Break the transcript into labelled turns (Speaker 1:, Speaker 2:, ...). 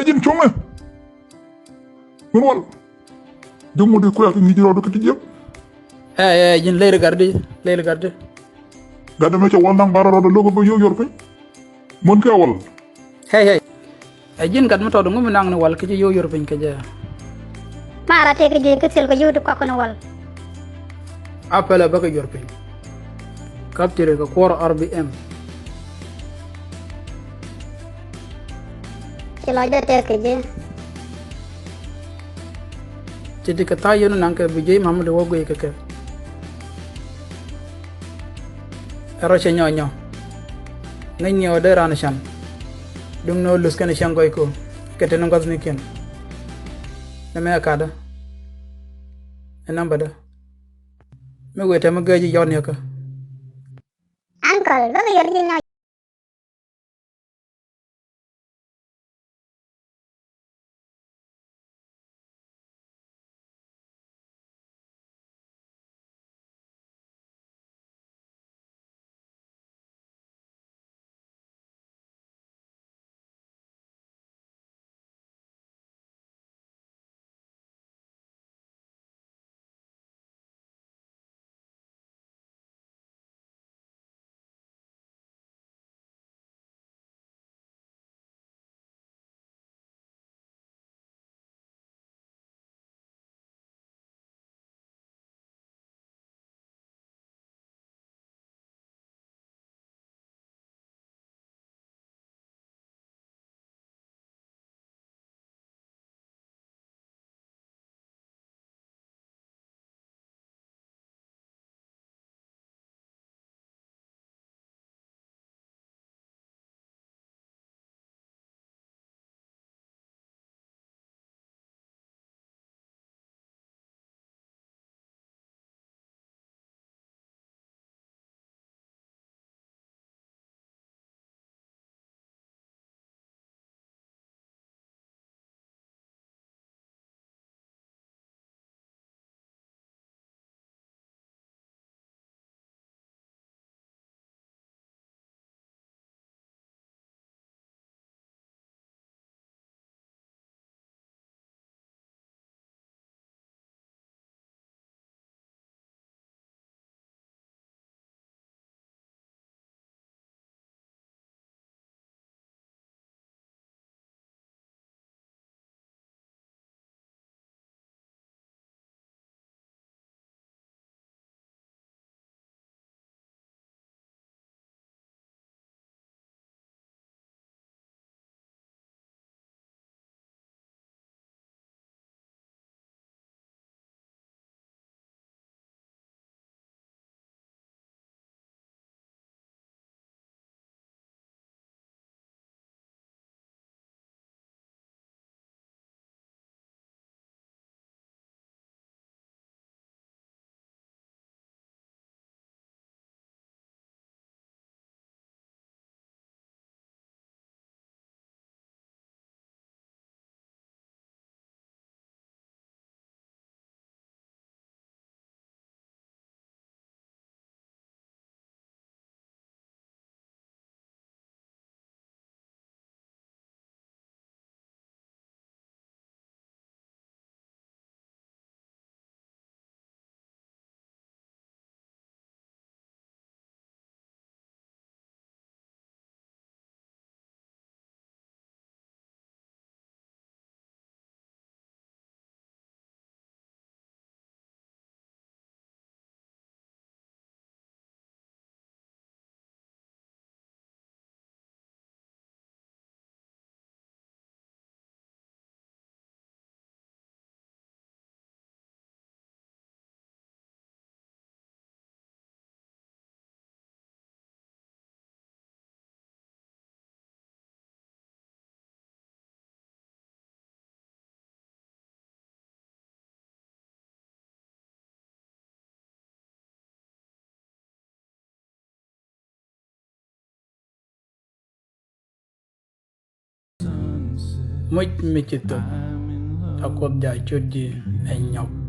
Speaker 1: jin chome wal dum mo de ko yak ni jiro do kiti jep
Speaker 2: jin leyre garde
Speaker 1: gadda me ci wal nang bararo do logo bo yo yor fay mon ka wal
Speaker 2: hey jin gad ma todo ngum nang ne wal ke yo yor pin ke ja
Speaker 3: mara te ke je ke sel ko yudu ko kono wal
Speaker 2: appela ba ke yor pin capture ko core rbm
Speaker 3: ci lo de te ke je
Speaker 2: ci di ka tayo nang ke bi je mamadou wogo ke ke ero che nyonyo ngay ñew de ran chan dum no lus kan chan goy ko kete no gas ni ken na me akada enam bada me wete ma gaji yon yaka
Speaker 3: uncle do yor ni na
Speaker 2: moj mi ci to akot ja chodji ay ñok